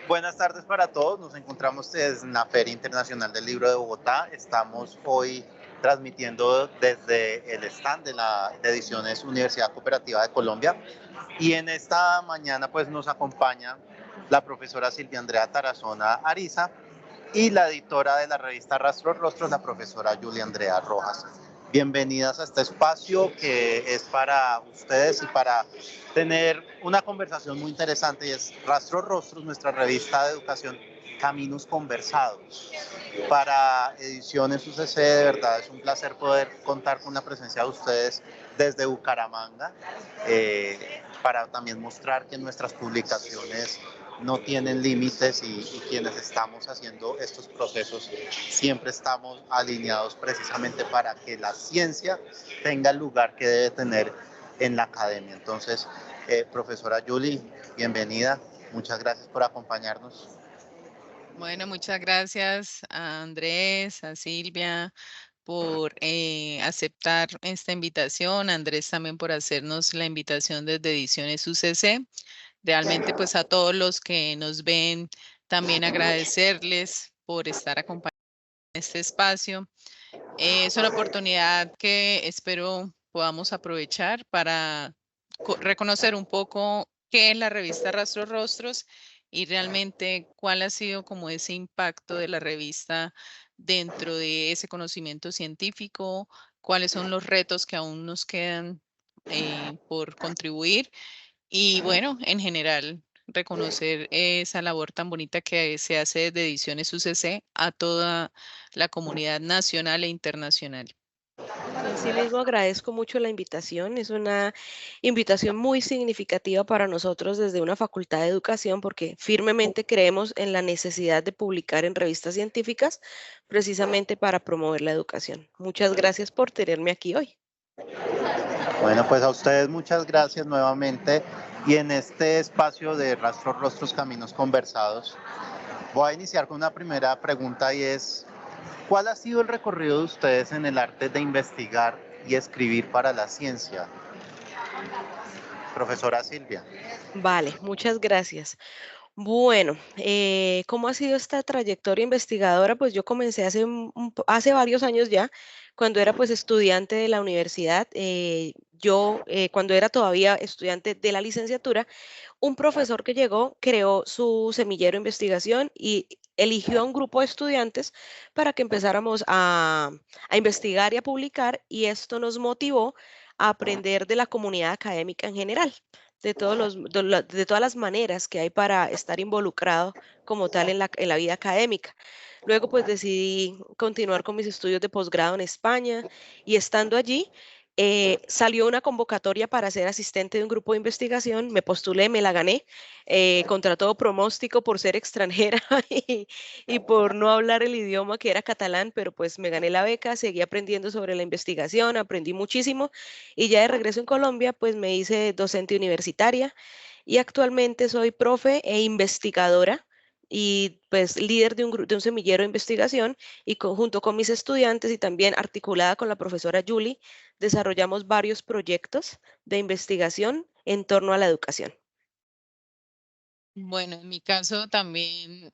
Buenas tardes para todos. Nos encontramos en la Feria Internacional del Libro de Bogotá. Estamos hoy transmitiendo desde el stand de Ediciones Universidad Cooperativa de Colombia. Y en esta mañana pues nos acompaña la profesora Silvia Andrea Tarazona Ariza y la editora de la revista Rastro Rostros, la profesora Julia Andrea Rojas. Bienvenidas a este espacio que es para ustedes y para tener una conversación muy interesante, y es Rastro Rostros, nuestra revista de educación, Caminos Conversados. Para Ediciones UCC, de verdad es un placer poder contar con la presencia de ustedes desde Bucaramanga, para también mostrar que nuestras publicaciones no tienen límites y quienes estamos haciendo estos procesos siempre estamos alineados precisamente para que la ciencia tenga el lugar que debe tener en la academia. Entonces, profesora Julie, bienvenida. Muchas gracias por acompañarnos. Bueno, muchas gracias a Andrés, a Silvia por aceptar esta invitación, a Andrés también por hacernos la invitación desde Ediciones UCC. Realmente pues a todos los que nos ven también agradecerles por estar acompañando en este espacio. Es una oportunidad que espero podamos aprovechar para reconocer un poco qué es la revista Rastro Rostros y realmente cuál ha sido como ese impacto de la revista dentro de ese conocimiento científico, cuáles son los retos que aún nos quedan por contribuir y bueno, en general reconocer esa labor tan bonita que se hace desde Ediciones UCC a toda la comunidad nacional e internacional. Asimismo, agradezco mucho la invitación. Es una invitación muy significativa para nosotros desde una facultad de educación porque firmemente creemos en la necesidad de publicar en revistas científicas precisamente para promover la educación. Muchas gracias por tenerme aquí hoy. Bueno, pues a ustedes muchas gracias nuevamente. Y en este espacio de Rastros Rostros Caminos Conversados, voy a iniciar con una primera pregunta y es, ¿cuál ha sido el recorrido de ustedes en el arte de investigar y escribir para la ciencia? Profesora Silvia. Vale, muchas gracias. Bueno, ¿cómo ha sido esta trayectoria investigadora? Pues yo comencé hace varios años ya, cuando era pues estudiante de la universidad. Cuando era todavía estudiante de la licenciatura, un profesor que llegó creó su semillero de investigación y eligió a un grupo de estudiantes para que empezáramos a investigar y a publicar, y esto nos motivó a aprender de la comunidad académica en general, de todas las maneras que hay para estar involucrado como tal en la vida académica. Luego, pues decidí continuar con mis estudios de posgrado en España, y estando allí, salió una convocatoria para ser asistente de un grupo de investigación. Me postulé, me la gané, contra todo pronóstico por ser extranjera y por no hablar el idioma, que era catalán, pero pues me gané la beca, seguí aprendiendo sobre la investigación, aprendí muchísimo, y ya de regreso en Colombia, pues me hice docente universitaria y actualmente soy profe e investigadora y pues líder de un semillero de investigación, y junto con mis estudiantes y también articulada con la profesora Julie, desarrollamos varios proyectos de investigación en torno a la educación. Bueno, en mi caso también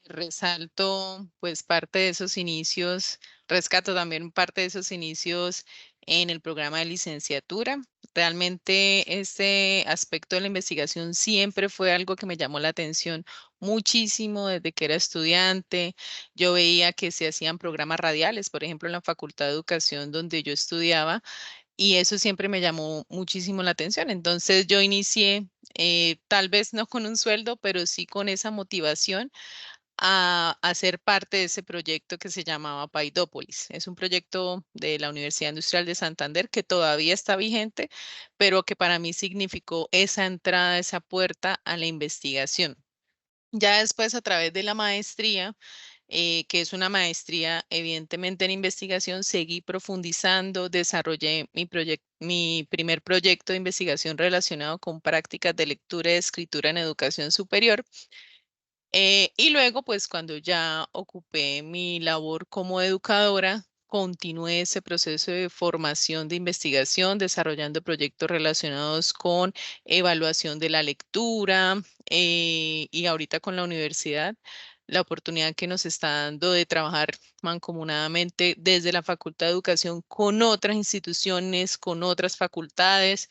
resalto pues parte de esos inicios, rescato también parte de esos inicios en el programa de licenciatura. Realmente este aspecto de la investigación siempre fue algo que me llamó la atención muchísimo desde que era estudiante. Yo veía que se hacían programas radiales, por ejemplo, en la Facultad de Educación donde yo estudiaba, y eso siempre me llamó muchísimo la atención. Entonces yo inicié, tal vez no con un sueldo, pero sí con esa motivación a ser parte de ese proyecto que se llamaba Paidópolis. Es un proyecto de la Universidad Industrial de Santander que todavía está vigente, pero que para mí significó esa entrada, esa puerta a la investigación. Ya después, a través de la maestría, que es una maestría evidentemente en investigación, seguí profundizando, desarrollé mi primer proyecto de investigación relacionado con prácticas de lectura y escritura en educación superior. Y luego, pues cuando ya ocupé mi labor como educadora, continúe ese proceso de formación de investigación, desarrollando proyectos relacionados con evaluación de la lectura y ahorita con la universidad, la oportunidad que nos está dando de trabajar mancomunadamente desde la Facultad de Educación con otras instituciones, con otras facultades.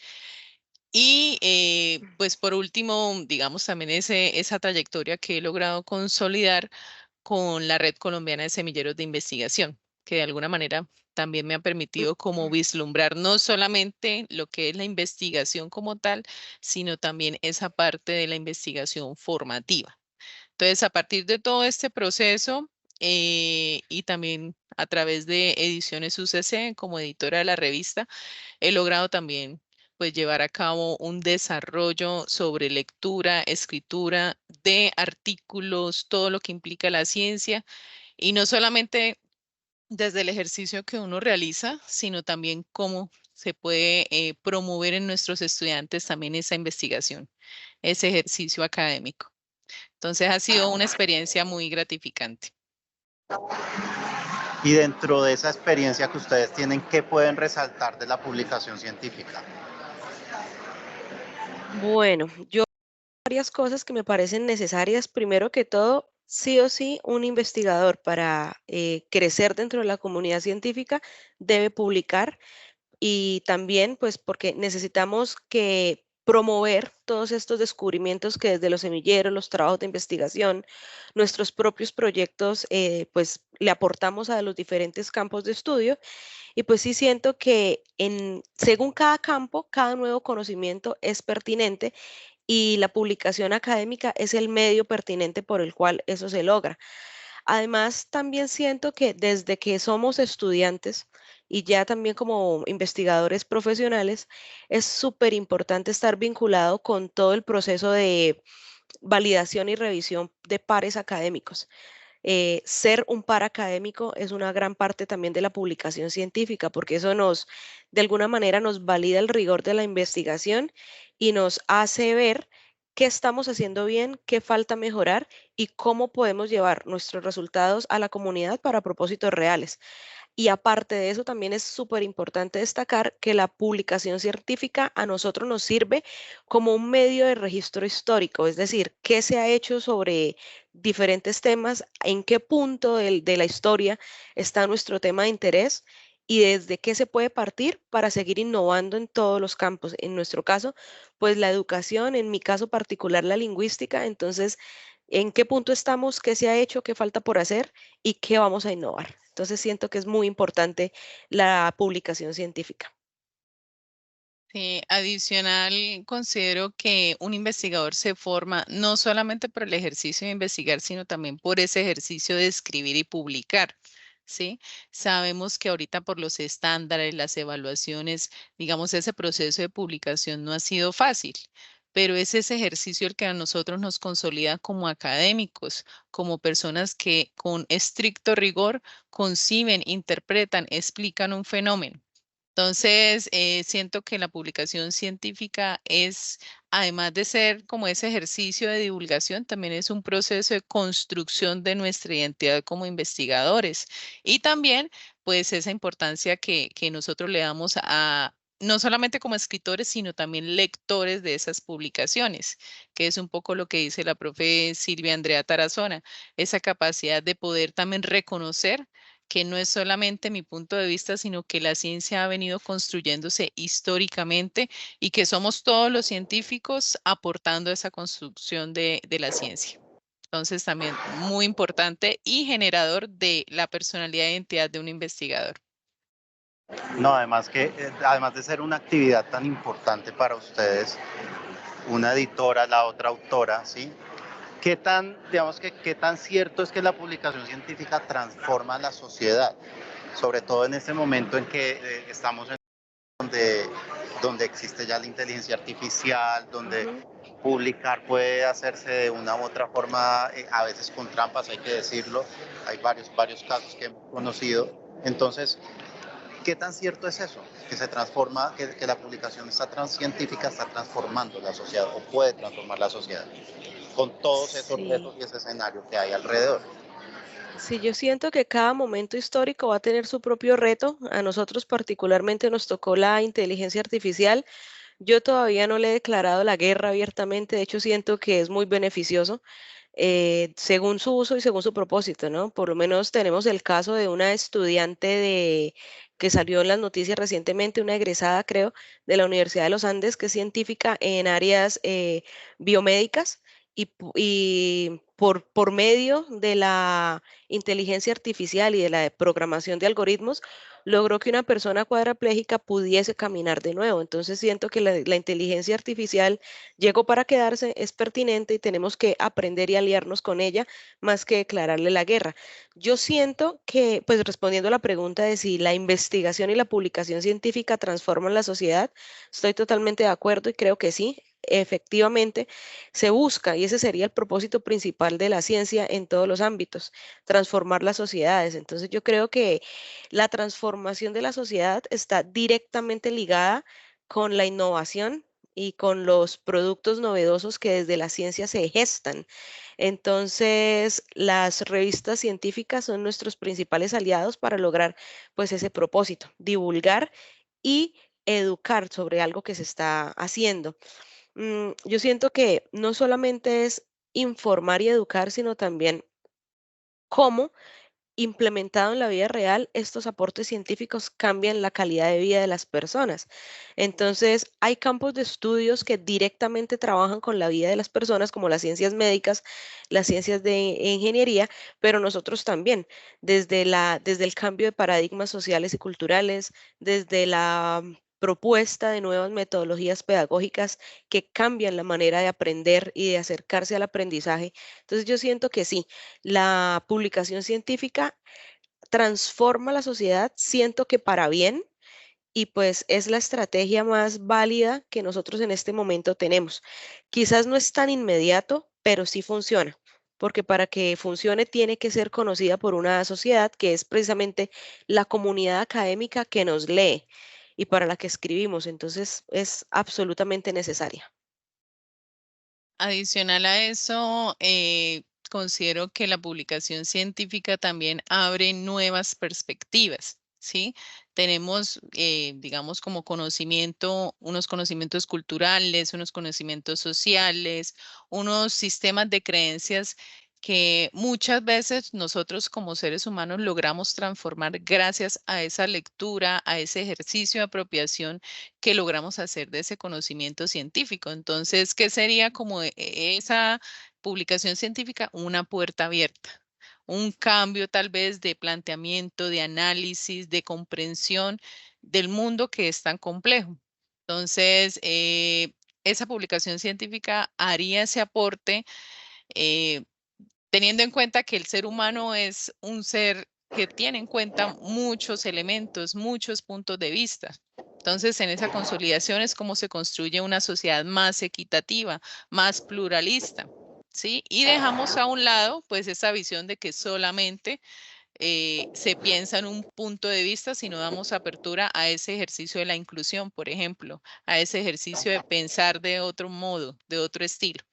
Y pues por último, digamos también esa trayectoria que he logrado consolidar con la Red Colombiana de Semilleros de Investigación, que de alguna manera también me ha permitido como vislumbrar no solamente lo que es la investigación como tal, sino también esa parte de la investigación formativa. Entonces, a partir de todo este proceso y también a través de Ediciones UCC como editora de la revista, he logrado también pues llevar a cabo un desarrollo sobre lectura, escritura de artículos, todo lo que implica la ciencia y no solamente desde el ejercicio que uno realiza, sino también cómo se puede promover en nuestros estudiantes también esa investigación, ese ejercicio académico. Entonces ha sido una experiencia muy gratificante. Y dentro de esa experiencia que ustedes tienen, ¿qué pueden resaltar de la publicación científica? Bueno, yo varias cosas que me parecen necesarias. Primero que todo, sí o sí, un investigador para crecer dentro de la comunidad científica debe publicar y también pues porque necesitamos que promover todos estos descubrimientos que desde los semilleros, los trabajos de investigación, nuestros propios proyectos, pues le aportamos a los diferentes campos de estudio y pues sí siento que según cada campo, cada nuevo conocimiento es pertinente y la publicación académica es el medio pertinente por el cual eso se logra. Además, también siento que desde que somos estudiantes y ya también como investigadores profesionales, es súper importante estar vinculado con todo el proceso de validación y revisión de pares académicos. Ser un par académico es una gran parte también de la publicación científica, porque eso de alguna manera, nos valida el rigor de la investigación y nos hace ver qué estamos haciendo bien, qué falta mejorar y cómo podemos llevar nuestros resultados a la comunidad para propósitos reales. Y aparte de eso, también es súper importante destacar que la publicación científica a nosotros nos sirve como un medio de registro histórico, es decir, qué se ha hecho sobre diferentes temas, en qué punto de la historia está nuestro tema de interés y desde qué se puede partir para seguir innovando en todos los campos. En nuestro caso, pues la educación, en mi caso particular, la lingüística. Entonces, ¿en qué punto estamos? ¿Qué se ha hecho? ¿Qué falta por hacer? ¿Y qué vamos a innovar? Entonces siento que es muy importante la publicación científica. Sí, adicional, considero que un investigador se forma no solamente por el ejercicio de investigar, sino también por ese ejercicio de escribir y publicar. ¿Sí? Sabemos que ahorita por los estándares, las evaluaciones, digamos, ese proceso de publicación no ha sido fácil, pero es ese ejercicio el que a nosotros nos consolida como académicos, como personas que con estricto rigor conciben, interpretan, explican un fenómeno. Entonces, siento que la publicación científica es, además de ser como ese ejercicio de divulgación, también es un proceso de construcción de nuestra identidad como investigadores. Y también, pues, esa importancia que nosotros le damos a, no solamente como escritores, sino también lectores de esas publicaciones, que es un poco lo que dice la profe Silvia Andrea Tarazona, esa capacidad de poder también reconocer que no es solamente mi punto de vista, sino que la ciencia ha venido construyéndose históricamente y que somos todos los científicos aportando a esa construcción de la ciencia. Entonces, también muy importante y generador de la personalidad e identidad de un investigador. No, además de ser una actividad tan importante para ustedes, una editora, la otra autora, ¿sí? Qué tan cierto es que la publicación científica transforma la sociedad? Sobre todo en este momento en que estamos en donde existe ya la inteligencia artificial, donde Ujú. publicar puede hacerse de una u otra forma, a veces con trampas, hay que decirlo. Hay varios casos que hemos conocido. Entonces, ¿qué tan cierto es eso? Que se transforma, que la publicación científica está transformando la sociedad o puede transformar la sociedad con todos esos Sí. retos y ese escenario que hay alrededor. Sí, yo siento que cada momento histórico va a tener su propio reto. A nosotros particularmente nos tocó la inteligencia artificial. Yo todavía no le he declarado la guerra abiertamente, de hecho siento que es muy beneficioso según su uso y según su propósito, ¿no? Por lo menos tenemos el caso de una estudiante que salió en las noticias recientemente, una egresada, creo, de la Universidad de los Andes, que es científica en áreas biomédicas y por medio de la inteligencia artificial y de la programación de algoritmos, logró que una persona cuadraplégica pudiese caminar de nuevo. Entonces siento que la inteligencia artificial llegó para quedarse, es pertinente y tenemos que aprender y aliarnos con ella más que declararle la guerra. Yo siento que, pues respondiendo a la pregunta de si la investigación y la publicación científica transforman la sociedad, estoy totalmente de acuerdo y creo que sí. Efectivamente, se busca, y ese sería el propósito principal de la ciencia en todos los ámbitos, transformar las sociedades. Entonces yo creo que la transformación de la sociedad está directamente ligada con la innovación y con los productos novedosos que desde la ciencia se gestan. Entonces, las revistas científicas son nuestros principales aliados para lograr pues ese propósito, divulgar y educar sobre algo que se está haciendo. Yo siento que no solamente es informar y educar, sino también cómo implementado en la vida real, estos aportes científicos cambian la calidad de vida de las personas. Entonces, hay campos de estudios que directamente trabajan con la vida de las personas, como las ciencias médicas, las ciencias de ingeniería, pero nosotros también, desde el cambio de paradigmas sociales y culturales, desde la propuesta de nuevas metodologías pedagógicas que cambian la manera de aprender y de acercarse al aprendizaje. Entonces, yo siento que sí, la publicación científica transforma la sociedad, siento que para bien, y pues es la estrategia más válida que nosotros en este momento tenemos. Quizás no es tan inmediato, pero sí funciona, porque para que funcione tiene que ser conocida por una sociedad que es precisamente la comunidad académica que nos lee y para la que escribimos, entonces es absolutamente necesaria. Adicional a eso, considero que la publicación científica también abre nuevas perspectivas, ¿sí? Tenemos, digamos, como conocimiento, unos conocimientos culturales, unos conocimientos sociales, unos sistemas de creencias que muchas veces nosotros como seres humanos logramos transformar gracias a esa lectura, a ese ejercicio de apropiación que logramos hacer de ese conocimiento científico. Entonces, ¿qué sería como esa publicación científica? Una puerta abierta, un cambio tal vez de planteamiento, de análisis, de comprensión del mundo que es tan complejo. Entonces, esa publicación científica haría ese aporte. eh, Teniendo en cuenta que el ser humano es un ser que tiene en cuenta muchos elementos, muchos puntos de vista. Entonces, en esa consolidación es como se construye una sociedad más equitativa, más pluralista, ¿sí? Y dejamos a un lado, pues, esa visión de que solamente se piensa en un punto de vista, sino damos apertura a ese ejercicio de la inclusión, por ejemplo, a ese ejercicio de pensar de otro modo, de otro estilo.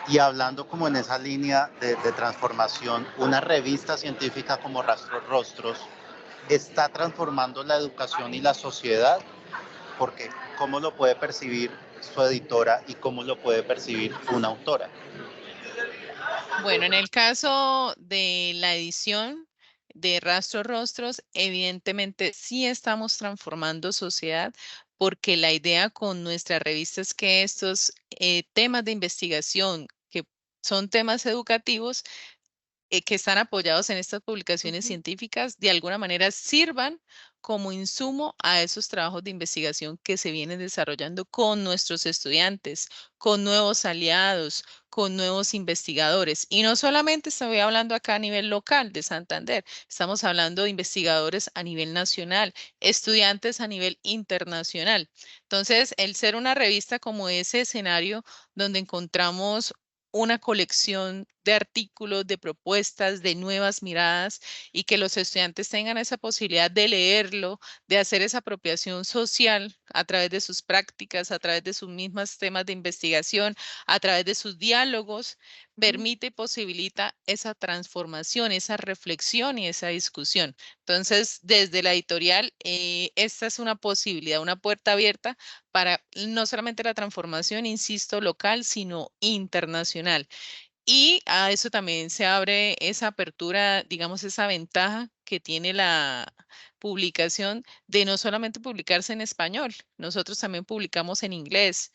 Y hablando como en esa línea de transformación, una revista científica como Rastros Rostros está transformando la educación y la sociedad, porque ¿cómo lo puede percibir su editora y cómo lo puede percibir una autora? Bueno, en el caso de la edición de Rastro Rostros, evidentemente sí estamos transformando sociedad porque la idea con nuestra revista es que estos temas de investigación, que son temas educativos, que están apoyados en estas publicaciones Ujú. científicas, de alguna manera sirvan como insumo a esos trabajos de investigación que se vienen desarrollando con nuestros estudiantes, con nuevos aliados, con nuevos investigadores. Y no solamente estoy hablando acá a nivel local de Santander, estamos hablando de investigadores a nivel nacional, estudiantes a nivel internacional. Entonces, el ser una revista como ese escenario donde encontramos una colección de artículos, de propuestas, de nuevas miradas y que los estudiantes tengan esa posibilidad de leerlo, de hacer esa apropiación social a través de sus prácticas, a través de sus mismos temas de investigación, a través de sus diálogos, permite y posibilita esa transformación, esa reflexión y esa discusión. Entonces, desde la editorial, esta es una posibilidad, una puerta abierta para no solamente la transformación, insisto, local, sino internacional. Y a eso también se abre esa apertura, digamos, esa ventaja que tiene la publicación de no solamente publicarse en español, nosotros también publicamos en inglés,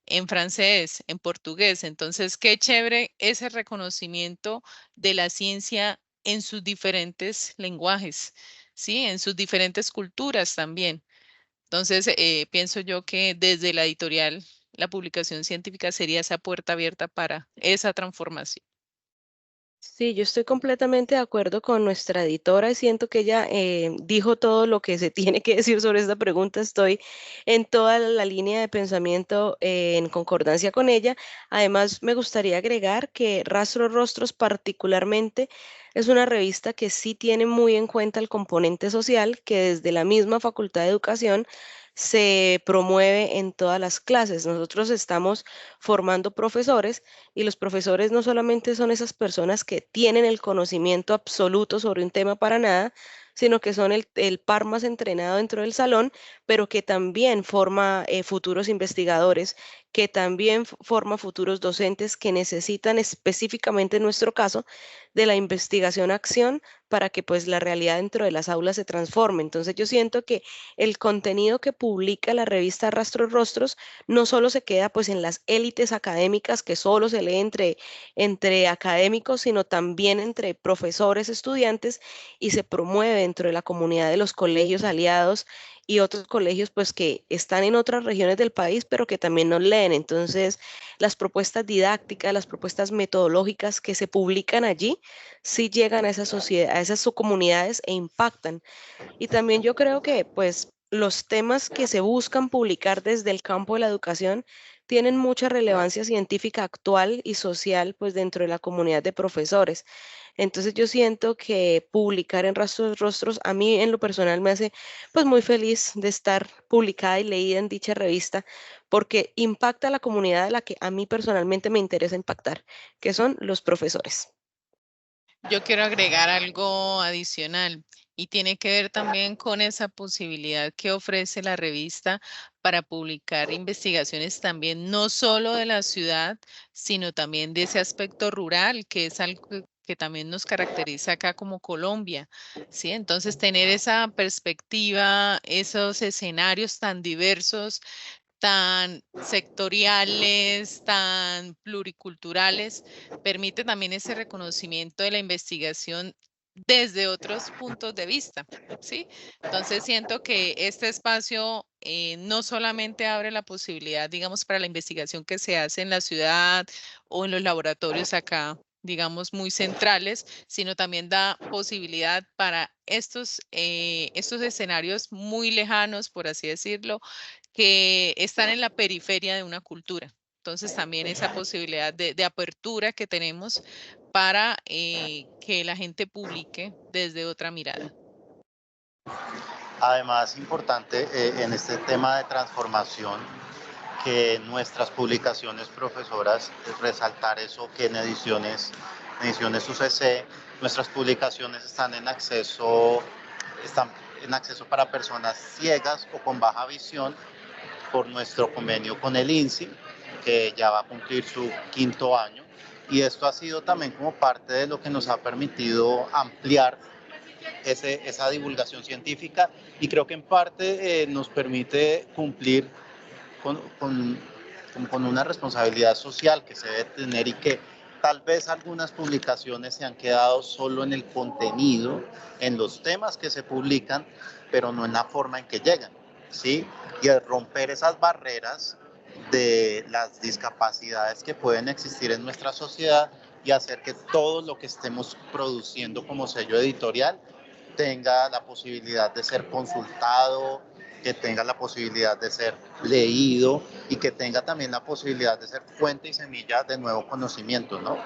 en francés, en portugués. Entonces, qué chévere ese reconocimiento de la ciencia en sus diferentes lenguajes, ¿sí? En sus diferentes culturas también. Entonces, pienso yo que desde la editorial, la publicación científica sería esa puerta abierta para esa transformación. Sí, yo estoy completamente de acuerdo con nuestra editora y siento que ella dijo todo lo que se tiene que decir sobre esta pregunta. Estoy en toda la línea de pensamiento en concordancia con ella. Además, me gustaría agregar que Rastro Rostros particularmente es una revista que sí tiene muy en cuenta el componente social, que desde la misma Facultad de Educación se promueve en todas las clases. Nosotros estamos formando profesores y los profesores no solamente son esas personas que tienen el conocimiento absoluto sobre un tema para nada, sino que son el par más entrenado dentro del salón, pero que también forma futuros investigadores, que también forma futuros docentes que necesitan específicamente en nuestro caso de la investigación-acción para que pues la realidad dentro de las aulas se transforme. Entonces yo siento que el contenido que publica la revista Rastros Rostros no solo se queda pues en las élites académicas que solo se lee entre académicos, sino también entre profesores, estudiantes y se promueve dentro de la comunidad de los colegios aliados y otros colegios pues que están en otras regiones del país, pero que también nos leen. Entonces, las propuestas didácticas, las propuestas metodológicas que se publican allí, sí llegan a esa sociedad, a esas subcomunidades e impactan. Y también yo creo que pues los temas que se buscan publicar desde el campo de la educación tienen mucha relevancia científica actual y social pues dentro de la comunidad de profesores. Entonces yo siento que publicar en Rastros Rostros a mí en lo personal me hace pues muy feliz de estar publicada y leída en dicha revista porque impacta a la comunidad a la que a mí personalmente me interesa impactar, que son los profesores. Yo quiero agregar algo adicional y tiene que ver también con esa posibilidad que ofrece la revista para publicar investigaciones también no solo de la ciudad, sino también de ese aspecto rural, que es algo que también nos caracteriza acá como Colombia, ¿sí? Entonces, tener esa perspectiva, esos escenarios tan diversos, tan sectoriales, tan pluriculturales, permite también ese reconocimiento de la investigación desde otros puntos de vista, ¿sí? Entonces siento que este espacio no solamente abre la posibilidad, digamos, para la investigación que se hace en la ciudad o en los laboratorios acá, digamos, muy centrales, sino también da posibilidad para estos escenarios muy lejanos, por así decirlo, que están en la periferia de una cultura. Entonces también esa posibilidad de apertura que tenemos para que la gente publique desde otra mirada. Además, importante en este tema de transformación, que nuestras publicaciones profesoras, resaltar eso que en ediciones UCC, nuestras publicaciones están en acceso para personas ciegas o con baja visión por nuestro convenio con el INSI, que ya va a cumplir su 5.º año. Y esto ha sido también como parte de lo que nos ha permitido ampliar esa divulgación científica y creo que en parte nos permite cumplir con una responsabilidad social que se debe tener y que tal vez algunas publicaciones se han quedado solo en el contenido, en los temas que se publican, pero no en la forma en que llegan, ¿sí? Y el romper esas barreras de las discapacidades que pueden existir en nuestra sociedad y hacer que todo lo que estemos produciendo como sello editorial tenga la posibilidad de ser consultado, que tenga la posibilidad de ser leído y que tenga también la posibilidad de ser fuente y semilla de nuevo conocimiento, ¿no?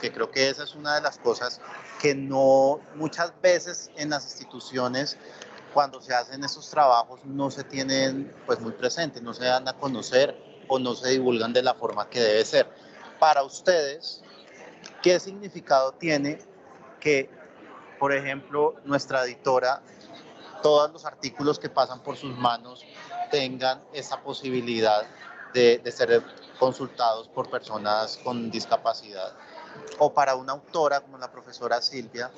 Que creo que esa es una de las cosas que no muchas veces en las instituciones cuando se hacen esos trabajos no se tienen pues muy presentes, no se dan a conocer o no se divulgan de la forma que debe ser. Para ustedes, ¿Qué significado tiene que, por ejemplo, nuestra editora, todos los artículos que pasan por sus manos tengan esa posibilidad de ser consultados por personas con discapacidad? O para una autora como la profesora Silvia,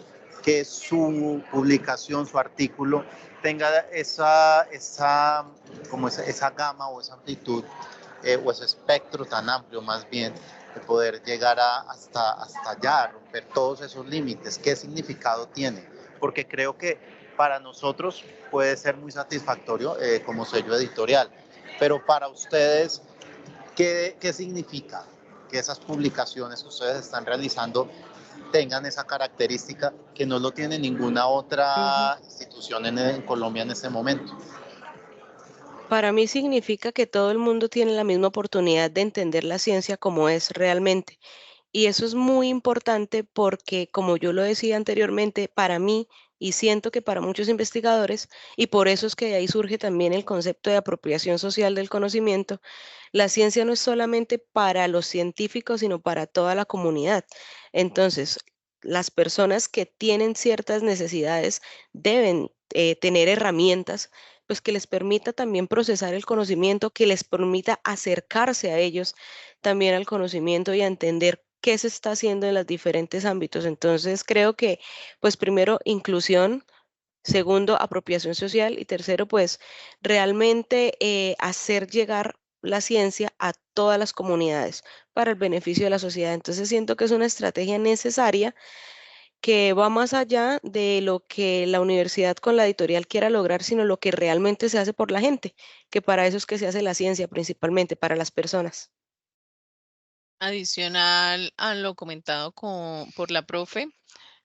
que su publicación, su artículo, tenga esa gama o esa amplitud o ese espectro tan amplio más bien, de poder llegar hasta allá, romper todos esos límites. ¿Qué significado tiene? Porque creo que para nosotros puede ser muy satisfactorio como sello editorial, pero para ustedes, ¿qué significa que esas publicaciones que ustedes están realizando tengan esa característica que no lo tiene ninguna otra institución en Colombia en este momento? Para mí significa que todo el mundo tiene la misma oportunidad de entender la ciencia como es realmente. Y eso es muy importante porque, como yo lo decía anteriormente, para mí, y siento que para muchos investigadores, y por eso es que de ahí surge también el concepto de apropiación social del conocimiento, la ciencia no es solamente para los científicos, sino para toda la comunidad. Entonces, las personas que tienen ciertas necesidades deben tener herramientas pues que les permita también procesar el conocimiento, que les permita acercarse a ellos también al conocimiento y a entender qué se está haciendo en los diferentes ámbitos. Entonces, creo que, pues primero, inclusión, segundo, apropiación social y tercero, pues realmente hacer llegar la ciencia a todas las comunidades para el beneficio de la sociedad. Entonces, siento que es una estrategia necesaria que va más allá de lo que la universidad con la editorial quiera lograr, sino lo que realmente se hace por la gente, que para eso es que se hace la ciencia principalmente, para las personas. Adicional a lo comentado por la profe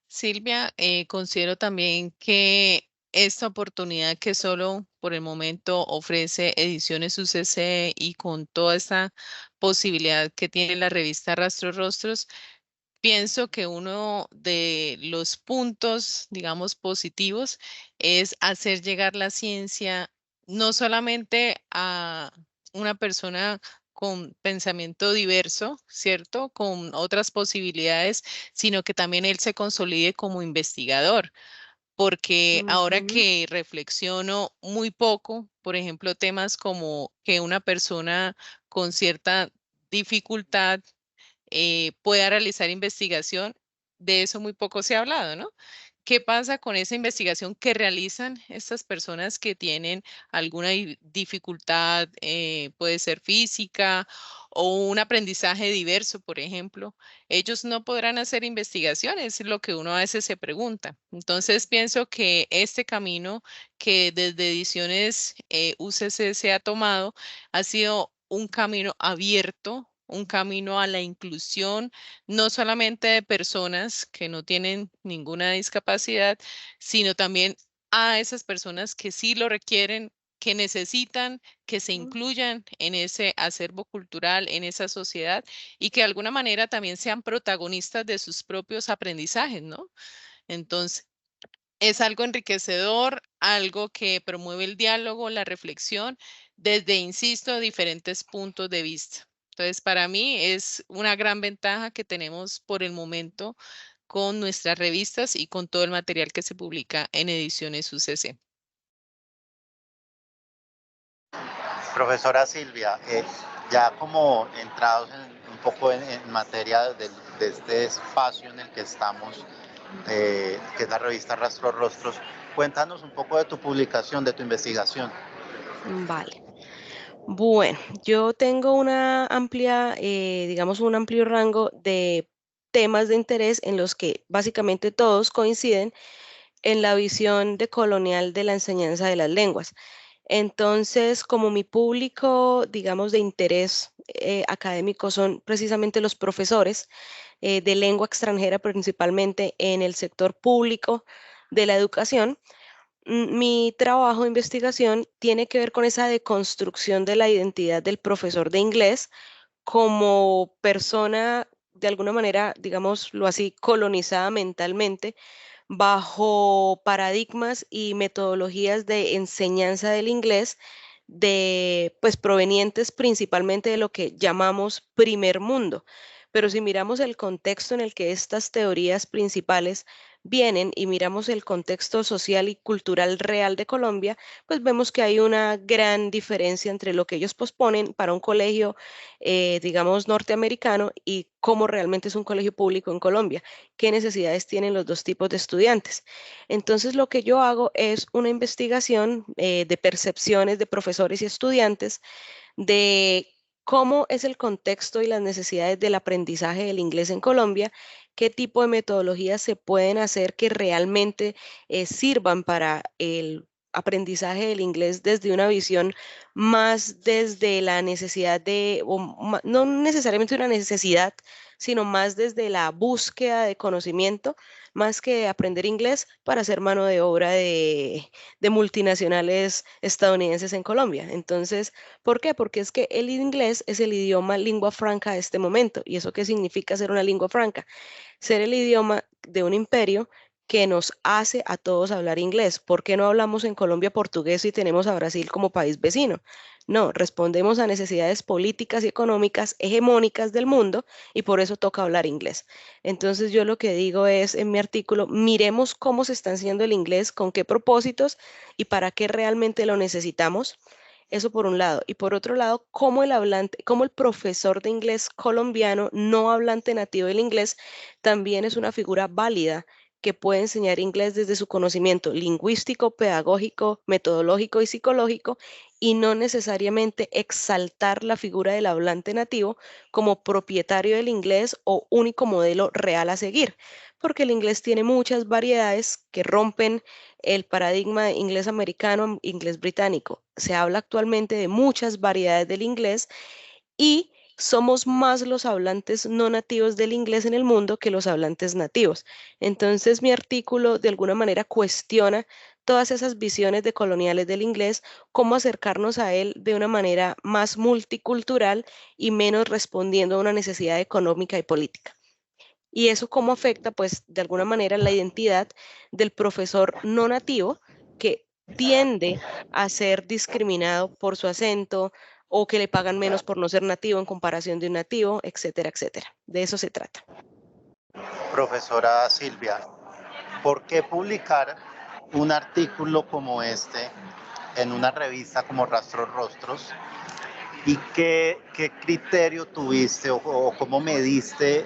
Silvia, considero también que esta oportunidad que solo por el momento ofrece Ediciones UCC y con toda esta posibilidad que tiene la revista Rastros Rostros, pienso que uno de los puntos, digamos, positivos es hacer llegar la ciencia no solamente a una persona con pensamiento diverso, ¿cierto? Con otras posibilidades, sino que también él se consolide como investigador. Porque ahora Ujú. que reflexiono muy poco, por ejemplo, temas como que una persona con cierta dificultad pueda realizar investigación, de eso muy poco se ha hablado, ¿no? ¿Qué pasa con esa investigación que realizan estas personas que tienen alguna dificultad, puede ser física o un aprendizaje diverso, por ejemplo? Ellos no podrán hacer investigaciones, es lo que uno a veces se pregunta. Entonces pienso que este camino que desde Ediciones UCC se ha tomado ha sido un camino abierto, un camino a la inclusión, no solamente de personas que no tienen ninguna discapacidad, sino también a esas personas que sí lo requieren, que necesitan que se incluyan en ese acervo cultural, en esa sociedad y que de alguna manera también sean protagonistas de sus propios aprendizajes, ¿no? Entonces, es algo enriquecedor, algo que promueve el diálogo, la reflexión, desde, insisto, diferentes puntos de vista. Entonces, para mí es una gran ventaja que tenemos por el momento con nuestras revistas y con todo el material que se publica en Ediciones UCC. Profesora Silvia, ya como entrados un poco en materia de este espacio en el que estamos, que es la revista Rastros Rostros, cuéntanos un poco de tu publicación, de tu investigación. Vale. Bueno, yo tengo una amplia, digamos, un amplio rango de temas de interés en los que básicamente todos coinciden en la visión decolonial de la enseñanza de las lenguas. Entonces, como mi público, digamos, de interés académico son precisamente los profesores de lengua extranjera, principalmente en el sector público de la educación, mi trabajo de investigación tiene que ver con esa deconstrucción de la identidad del profesor de inglés como persona, de alguna manera, digámoslo así, colonizada mentalmente bajo paradigmas y metodologías de enseñanza del inglés de pues provenientes principalmente de lo que llamamos primer mundo. Pero si miramos el contexto en el que estas teorías principales vienen y miramos el contexto social y cultural real de Colombia, pues vemos que hay una gran diferencia entre lo que ellos posponen para un colegio, digamos, norteamericano y cómo realmente es un colegio público en Colombia, qué necesidades tienen los dos tipos de estudiantes. Entonces, lo que yo hago es una investigación de percepciones de profesores y estudiantes de cómo es el contexto y las necesidades del aprendizaje del inglés en Colombia, qué tipo de metodologías se pueden hacer que realmente sirvan para el aprendizaje del inglés desde una visión más desde la necesidad de, no necesariamente una necesidad, sino más desde la búsqueda de conocimiento, más que aprender inglés para ser mano de obra de multinacionales estadounidenses en Colombia. Entonces, ¿por qué? Porque es que el inglés es el idioma lingua franca de este momento. ¿Y eso qué significa ser una lingua franca? Ser el idioma de un imperio que nos hace a todos hablar inglés. ¿Por qué no hablamos en Colombia portugués si tenemos a Brasil como país vecino? No, respondemos a necesidades políticas y económicas hegemónicas del mundo y por eso toca hablar inglés. Entonces yo lo que digo es en mi artículo, miremos cómo se está haciendo el inglés, con qué propósitos y para qué realmente lo necesitamos. Eso por un lado. Y por otro lado, cómo el hablante, cómo el profesor de inglés colombiano, no hablante nativo del inglés, también es una figura válida que puede enseñar inglés desde su conocimiento lingüístico, pedagógico, metodológico y psicológico, y no necesariamente exaltar la figura del hablante nativo como propietario del inglés o único modelo real a seguir, porque el inglés tiene muchas variedades que rompen el paradigma de inglés americano, inglés británico. Se habla actualmente de muchas variedades del inglés y somos más los hablantes no nativos del inglés en el mundo que los hablantes nativos. Entonces, mi artículo de alguna manera cuestiona todas esas visiones de coloniales del inglés, cómo acercarnos a él de una manera más multicultural y menos respondiendo a una necesidad económica y política. Y eso cómo afecta, pues, de alguna manera la identidad del profesor no nativo que tiende a ser discriminado por su acento o que le pagan menos por no ser nativo en comparación de un nativo, etcétera, etcétera. De eso se trata. Profesora Silvia, ¿por qué publicar un artículo como este en una revista como Rastros Rostros? ¿Y qué criterio tuviste o cómo mediste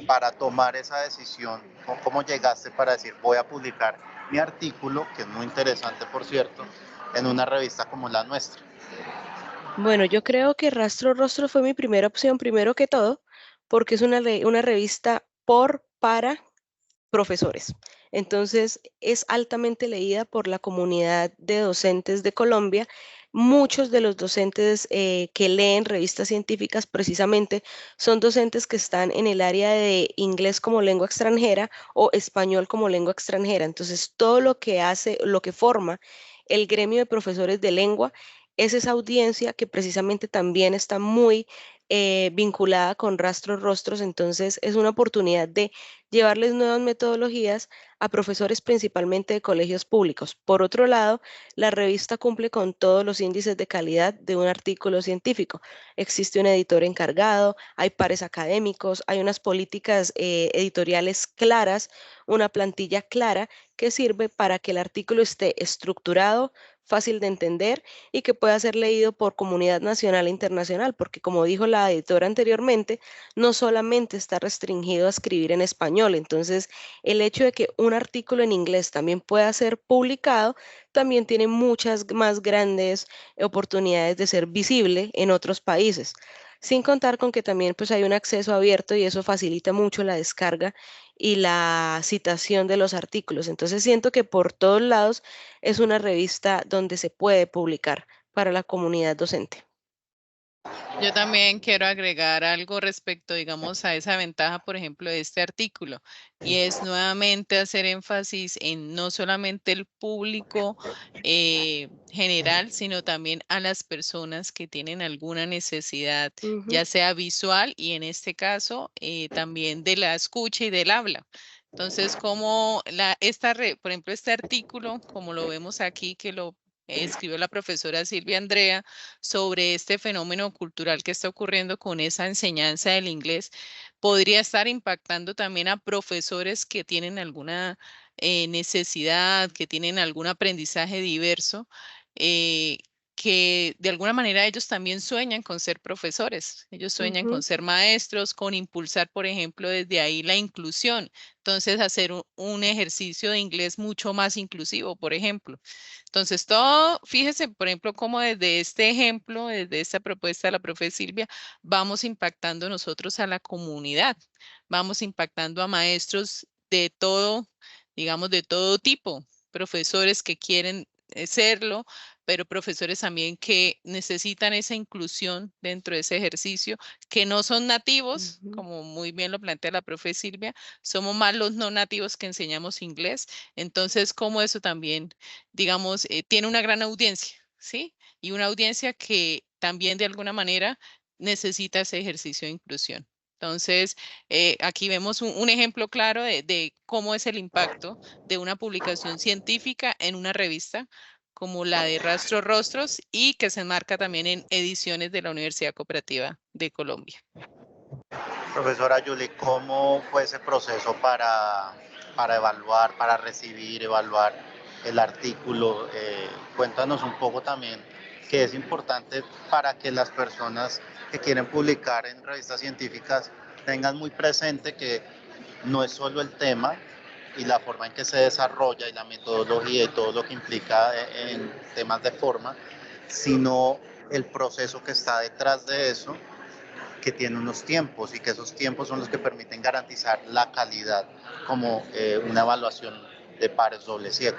para tomar esa decisión? ¿Cómo llegaste para decir voy a publicar mi artículo, que es muy interesante por cierto, en una revista como la nuestra? Bueno, yo creo que Rastro Rostro fue mi primera opción, primero que todo, porque es una revista para profesores. Entonces, es altamente leída por la comunidad de docentes de Colombia. Muchos de los docentes que leen revistas científicas precisamente son docentes que están en el área de inglés como lengua extranjera o español como lengua extranjera. Entonces, todo lo que hace, lo que forma el gremio de profesores de lengua es esa audiencia que precisamente también está muy vinculada con Rastros Rostros. Entonces, es una oportunidad de llevarles nuevas metodologías a profesores principalmente de colegios públicos. Por otro lado, la revista cumple con todos los índices de calidad de un artículo científico. Existe un editor encargado, hay pares académicos, hay unas políticas editoriales claras, una plantilla clara que sirve para que el artículo esté estructurado, fácil de entender y que pueda ser leído por comunidad nacional e internacional, porque como dijo la editora anteriormente, no solamente está restringido a escribir en español. Entonces, el hecho de que un artículo en inglés también pueda ser publicado, también tiene muchas más grandes oportunidades de ser visible en otros países. Sin contar con que también pues hay un acceso abierto y eso facilita mucho la descarga y la citación de los artículos. Entonces siento que por todos lados es una revista donde se puede publicar para la comunidad docente. Yo también quiero agregar algo respecto, digamos, a esa ventaja, por ejemplo, de este artículo, y es nuevamente hacer énfasis en no solamente el público general, sino también a las personas que tienen alguna necesidad, Ujú. ya sea visual y en este caso también de la escucha y del habla. Entonces, como por ejemplo, este artículo, como lo vemos aquí, que lo escribió la profesora Silvia Andrea sobre este fenómeno cultural que está ocurriendo con esa enseñanza del inglés, podría estar impactando también a profesores que tienen alguna necesidad, que tienen algún aprendizaje diverso, eh, que de alguna manera ellos también sueñan con ser profesores, ellos sueñan con Ujú, ser maestros, con impulsar, por ejemplo, desde ahí la inclusión. Entonces, hacer un ejercicio de inglés mucho más inclusivo, por ejemplo. Entonces, todo, fíjese, por ejemplo, cómo desde este ejemplo, desde esta propuesta de la profe Silvia, vamos impactando nosotros a la comunidad, vamos impactando a maestros de todo, digamos, de todo tipo, profesores que quieren serlo, pero profesores también que necesitan esa inclusión dentro de ese ejercicio, que no son nativos, ujú. como muy bien lo plantea la profe Silvia, somos más los no nativos que enseñamos inglés. Entonces, como eso también, digamos, tiene una gran audiencia, ¿sí? Y una audiencia que también de alguna manera necesita ese ejercicio de inclusión. Entonces, aquí vemos un ejemplo claro de cómo es el impacto de una publicación científica en una revista como la de Rastro Rostros y que se enmarca también en ediciones de la Universidad Cooperativa de Colombia. Profesora Yuli, ¿cómo fue ese proceso para evaluar, para recibir, evaluar el artículo? Cuéntanos un poco también qué es importante para que las personas que quieren publicar en revistas científicas tengan muy presente que no es solo el tema y la forma en que se desarrolla y la metodología y todo lo que implica en temas de forma, sino el proceso que está detrás de eso, que tiene unos tiempos y que esos tiempos son los que permiten garantizar la calidad como una evaluación de pares doble ciego.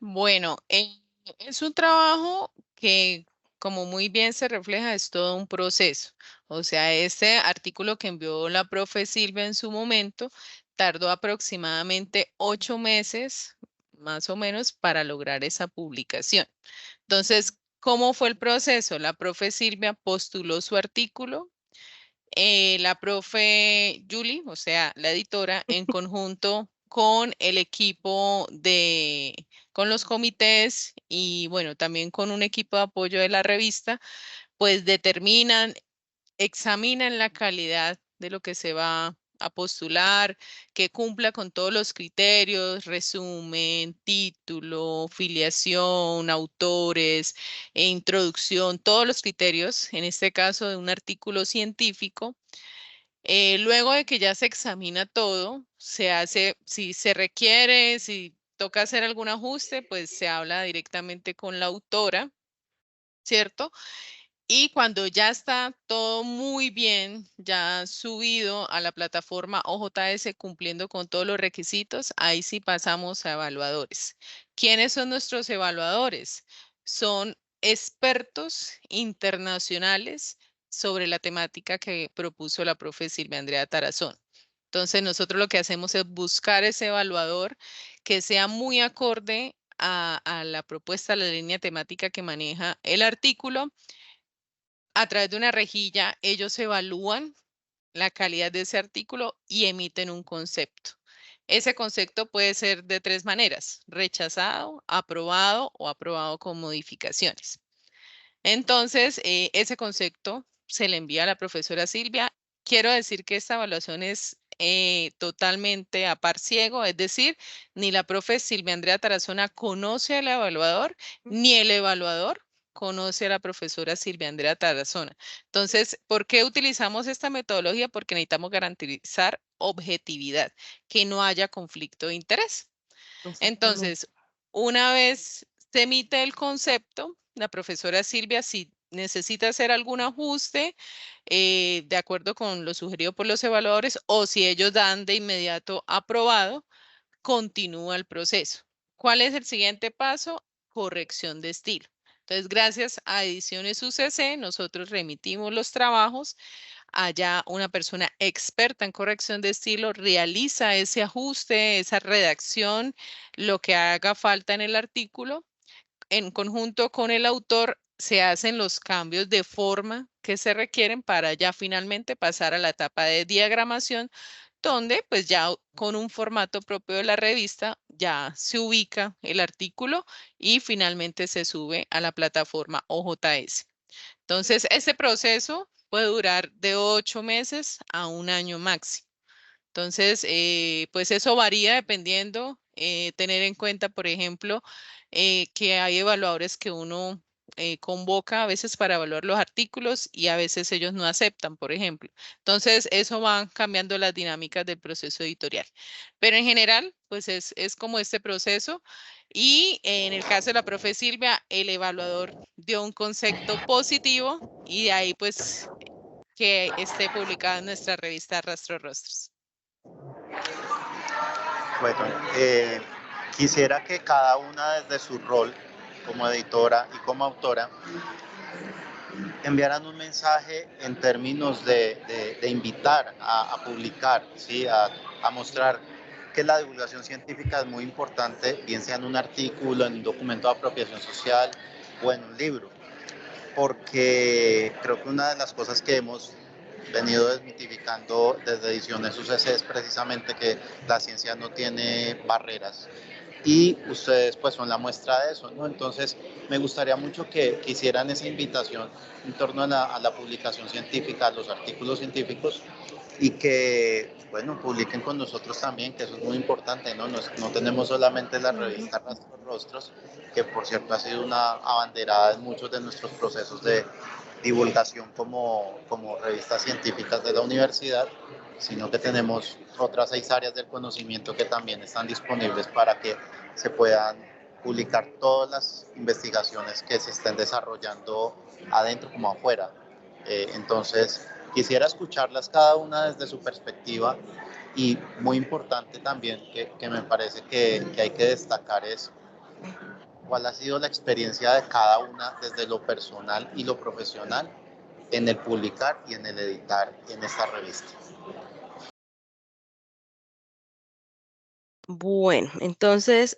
Bueno, es un trabajo que, como muy bien se refleja, es todo un proceso. O sea, este artículo que envió la profe Silvia en su momento tardó aproximadamente 8 meses, más o menos, para lograr esa publicación. Entonces, ¿cómo fue el proceso? La profe Silvia postuló su artículo, la profe Julie, o sea, la editora, en conjunto con el equipo con los comités y bueno, también con un equipo de apoyo de la revista, pues determinan, examinan la calidad de lo que se va a postular, que cumpla con todos los criterios, resumen, título, filiación, autores, introducción, todos los criterios, en este caso de un artículo científico. Luego de que ya se examina todo, se hace, si se requiere, si toca hacer algún ajuste, pues se habla directamente con la autora, ¿cierto? Y cuando ya está todo muy bien, ya subido a la plataforma OJS cumpliendo con todos los requisitos, ahí sí pasamos a evaluadores. ¿Quiénes son nuestros evaluadores? Son expertos internacionales sobre la temática que propuso la profe Silvia Andrea Tarazón. Entonces, nosotros lo que hacemos es buscar ese evaluador que sea muy acorde a la propuesta, a la línea temática que maneja el artículo. A través de una rejilla, ellos evalúan la calidad de ese artículo y emiten un concepto. Ese concepto puede ser de tres maneras: rechazado, aprobado o aprobado con modificaciones. Entonces, ese concepto se le envía a la profesora Silvia. Quiero decir que esta evaluación es totalmente a par ciego, es decir, ni la profe Silvia Andrea Tarazona conoce al evaluador, ni el evaluador conoce a la profesora Silvia Andrea Tarazona. Entonces, ¿por qué utilizamos esta metodología? Porque necesitamos garantizar objetividad, que no haya conflicto de interés. Exactamente. Entonces, una vez se emite el concepto, la profesora Silvia, si necesita hacer algún ajuste de acuerdo con lo sugerido por los evaluadores o si ellos dan de inmediato aprobado, continúa el proceso. ¿Cuál es el siguiente paso? Corrección de estilo. Entonces, gracias a Ediciones UCC, nosotros remitimos los trabajos. Allá una persona experta en corrección de estilo realiza ese ajuste, esa redacción, lo que haga falta en el artículo. En conjunto con el autor se hacen los cambios de forma que se requieren para ya finalmente pasar a la etapa de diagramación, donde pues ya con un formato propio de la revista ya se ubica el artículo y finalmente se sube a la plataforma OJS. Entonces, este proceso puede durar de 8 meses a 1 año máximo. Entonces, pues eso varía dependiendo, tener en cuenta, por ejemplo, que hay evaluadores que uno convoca a veces para evaluar los artículos y a veces ellos no aceptan, por ejemplo. Entonces, eso va cambiando las dinámicas del proceso editorial. Pero en general, pues es como este proceso. Y en el caso de la profe Silvia, el evaluador dio un concepto positivo y de ahí pues que esté publicada en nuestra revista Rastro Rostros. Bueno, quisiera que cada una desde su rol como editora y como autora enviaran un mensaje en términos de invitar a publicar, ¿sí? A mostrar que la divulgación científica es muy importante, bien sea en un artículo, en un documento de apropiación social o en un libro, porque creo que una de las cosas que hemos venido desmitificando desde Ediciones UCC es precisamente que la ciencia no tiene barreras y ustedes pues son la muestra de eso, ¿no? Entonces me gustaría mucho que hicieran esa invitación en torno a la publicación científica, a los artículos científicos y que, bueno, publiquen con nosotros también, que eso es muy importante, ¿no? No tenemos solamente la revista Rastros Rostros, que por cierto ha sido una abanderada en muchos de nuestros procesos de divulgación como revistas científicas de la universidad, sino que tenemos otras 6 áreas del conocimiento que también están disponibles para que se puedan publicar todas las investigaciones que se estén desarrollando adentro como afuera. Entonces, quisiera escucharlas cada una desde su perspectiva y muy importante también que me parece que hay que destacar es cuál ha sido la experiencia de cada una desde lo personal y lo profesional en el publicar y en el editar en esta revista. Bueno, entonces,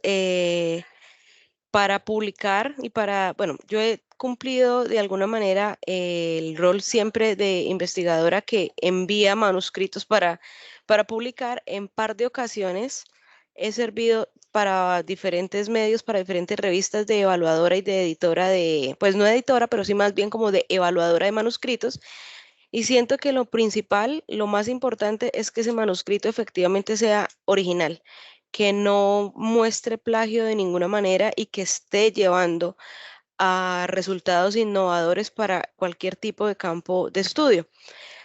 para publicar y bueno, yo he cumplido de alguna manera el rol siempre de investigadora que envía manuscritos para publicar. En par de ocasiones he servido para diferentes medios, para diferentes revistas de evaluadora y de editora pues no editora, pero sí más bien como de evaluadora de manuscritos. Y siento que lo principal, lo más importante es que ese manuscrito efectivamente sea original, que no muestre plagio de ninguna manera y que esté llevando a resultados innovadores para cualquier tipo de campo de estudio.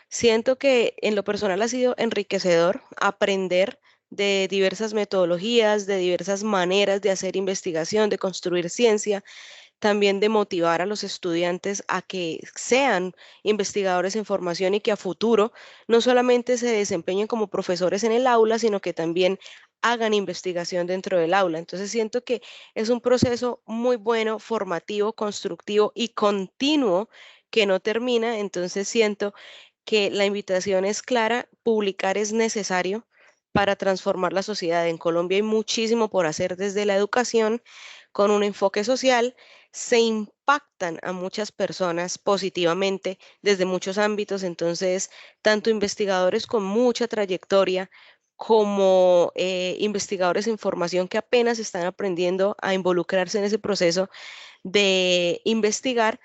Siento que en lo personal ha sido enriquecedor aprender de diversas metodologías, de diversas maneras de hacer investigación, de construir ciencia, también de motivar a los estudiantes a que sean investigadores en formación y que a futuro no solamente se desempeñen como profesores en el aula, sino que también hagan investigación dentro del aula. Entonces siento que es un proceso muy bueno, formativo, constructivo y continuo que no termina. Entonces siento que la invitación es clara, publicar es necesario para transformar la sociedad. En Colombia hay muchísimo por hacer desde la educación con un enfoque social, se impactan a muchas personas positivamente desde muchos ámbitos. Entonces, tanto investigadores con mucha trayectoria como investigadores en formación que apenas están aprendiendo a involucrarse en ese proceso de investigar,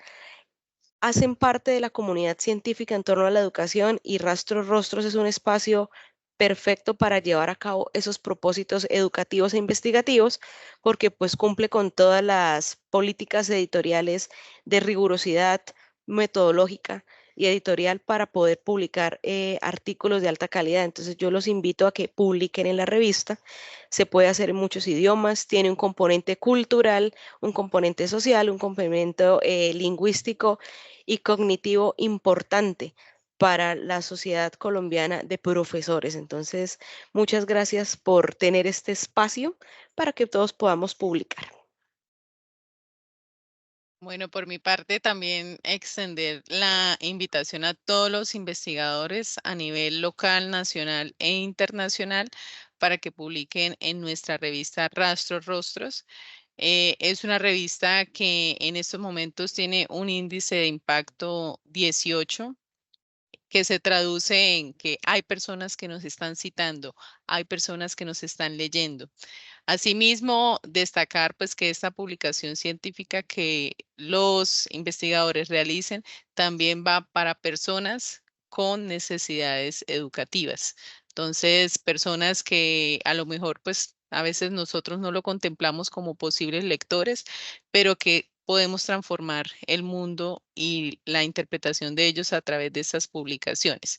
hacen parte de la comunidad científica en torno a la educación, y Rastros Rostros es un espacio perfecto para llevar a cabo esos propósitos educativos e investigativos, porque pues cumple con todas las políticas editoriales de rigurosidad metodológica y editorial para poder publicar artículos de alta calidad. Entonces yo los invito a que publiquen en la revista. Se puede hacer en muchos idiomas, tiene un componente cultural, un componente social, un complemento lingüístico y cognitivo importante para la sociedad colombiana de profesores. Entonces, muchas gracias por tener este espacio para que todos podamos publicar. Bueno, por mi parte también extender la invitación a todos los investigadores a nivel local, nacional e internacional para que publiquen en nuestra revista Rastros Rostros. Es una revista que en estos momentos tiene un índice de impacto 18, que se traduce en que hay personas que nos están citando, hay personas que nos están leyendo. Asimismo, destacar pues que esta publicación científica que los investigadores realicen también va para personas con necesidades educativas. Entonces, personas que a lo mejor pues a veces nosotros no lo contemplamos como posibles lectores, pero que podemos transformar el mundo y la interpretación de ellos a través de estas publicaciones.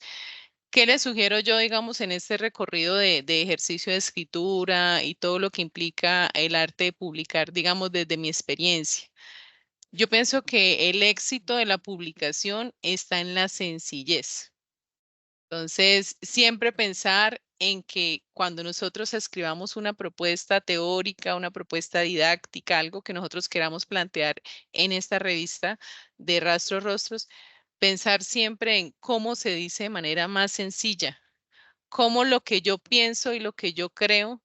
¿Qué les sugiero yo, digamos, en este recorrido de ejercicio de escritura y todo lo que implica el arte de publicar, digamos, desde mi experiencia? Yo pienso que el éxito de la publicación está en la sencillez. Entonces, siempre pensar en que cuando nosotros escribamos una propuesta teórica, una propuesta didáctica, algo que nosotros queramos plantear en esta revista de Rastros Rostros, pensar siempre en cómo se dice de manera más sencilla, cómo lo que yo pienso y lo que yo creo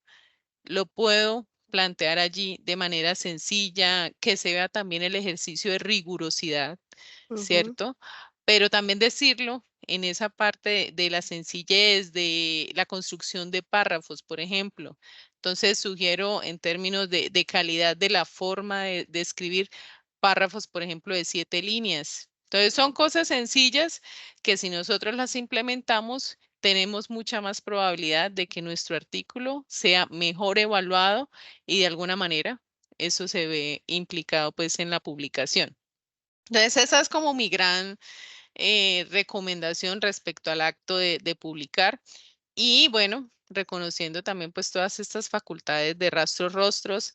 lo puedo plantear allí de manera sencilla, que se vea también el ejercicio de rigurosidad, Ujú, ¿cierto? Pero también decirlo en esa parte de la sencillez, de la construcción de párrafos, por ejemplo. Entonces, sugiero en términos de calidad de la forma de escribir párrafos, por ejemplo, de 7 líneas. Entonces, son cosas sencillas que si nosotros las implementamos, tenemos mucha más probabilidad de que nuestro artículo sea mejor evaluado y de alguna manera eso se ve implicado pues en la publicación. Entonces, esa es como mi gran recomendación respecto al acto de publicar. Y bueno, reconociendo también pues todas estas facultades de Rastros Rostros,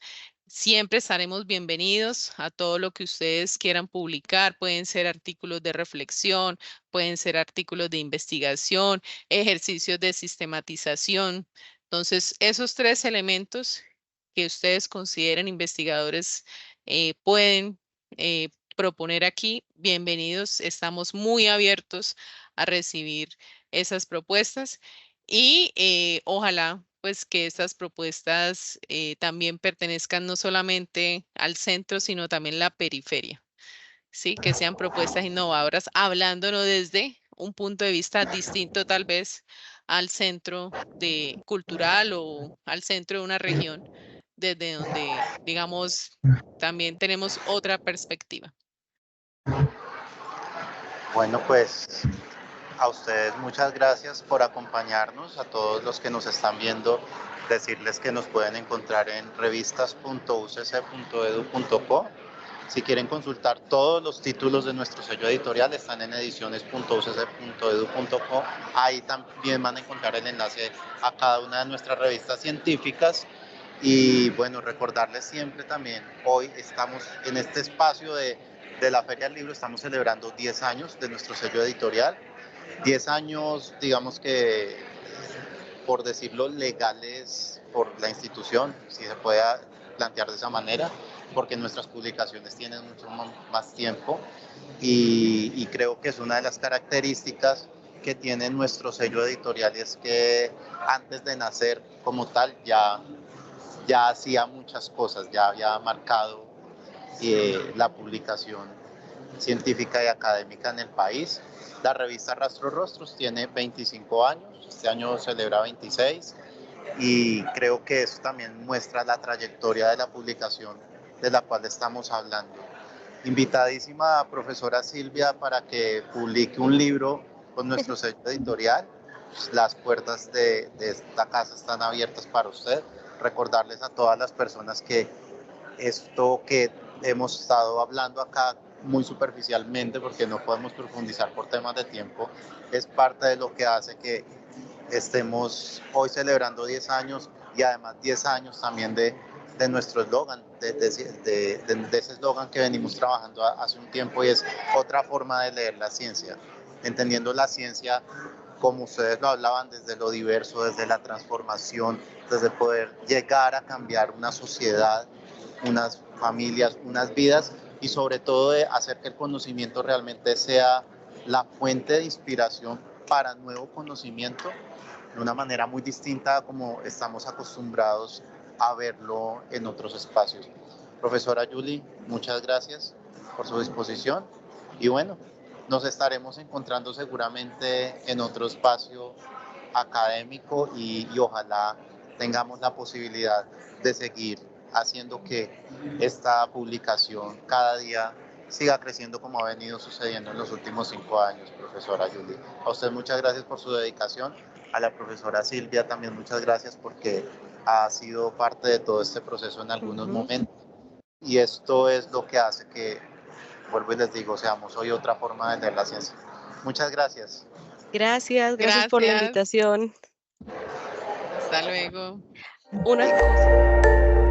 siempre estaremos bienvenidos a todo lo que ustedes quieran publicar. Pueden ser artículos de reflexión, pueden ser artículos de investigación, ejercicios de sistematización. Entonces, esos 3 elementos que ustedes consideren investigadores pueden proponer aquí, bienvenidos. Estamos muy abiertos a recibir esas propuestas y ojalá pues que estas propuestas también pertenezcan no solamente al centro, sino también la periferia, ¿sí? Que sean propuestas innovadoras, hablándonos desde un punto de vista distinto tal vez al centro de cultural o al centro de una región, desde donde, digamos, también tenemos otra perspectiva. Bueno, pues a ustedes muchas gracias por acompañarnos, a todos los que nos están viendo, decirles que nos pueden encontrar en revistas.ucc.edu.co. Si quieren consultar todos los títulos de nuestro sello editorial, están en ediciones.ucc.edu.co. Ahí también van a encontrar el enlace a cada una de nuestras revistas científicas. Y bueno, recordarles siempre también, hoy estamos en este espacio de la Feria del Libro, estamos celebrando 10 años de nuestro sello editorial. 10 años, digamos que, por decirlo, legales por la institución, si se puede plantear de esa manera, porque nuestras publicaciones tienen mucho más tiempo y creo que es una de las características que tiene nuestro sello editorial, y es que antes de nacer como tal ya hacía muchas cosas, ya había marcado la publicación científica y académica en el país. La revista Rastros Rostros tiene 25 años, este año celebra 26, y creo que eso también muestra la trayectoria de la publicación de la cual estamos hablando. Invitadísima profesora Silvia para que publique un libro con nuestro sello editorial. Las puertas de esta casa están abiertas para usted. Recordarles a todas las personas que esto que hemos estado hablando acá muy superficialmente, porque no podemos profundizar por temas de tiempo, es parte de lo que hace que estemos hoy celebrando 10 años y además 10 años también de nuestro eslogan, de ese eslogan que venimos trabajando hace un tiempo, y es otra forma de leer la ciencia, entendiendo la ciencia como ustedes lo hablaban, desde lo diverso, desde la transformación, desde poder llegar a cambiar una sociedad, unas familias, unas vidas, y sobre todo de hacer que el conocimiento realmente sea la fuente de inspiración para nuevo conocimiento de una manera muy distinta a como estamos acostumbrados a verlo en otros espacios. Profesora Julie, muchas gracias por su disposición y bueno, nos estaremos encontrando seguramente en otro espacio académico y ojalá tengamos la posibilidad de seguir haciendo que esta publicación cada día siga creciendo como ha venido sucediendo en los últimos 5 años, profesora Julie. A usted muchas gracias por su dedicación, a la profesora Silvia también muchas gracias porque ha sido parte de todo este proceso en algunos momentos, y esto es lo que hace que, vuelvo y les digo, seamos hoy otra forma de leer la ciencia. Muchas gracias. Gracias por la Gracias. invitación. Hasta luego. Una cosa.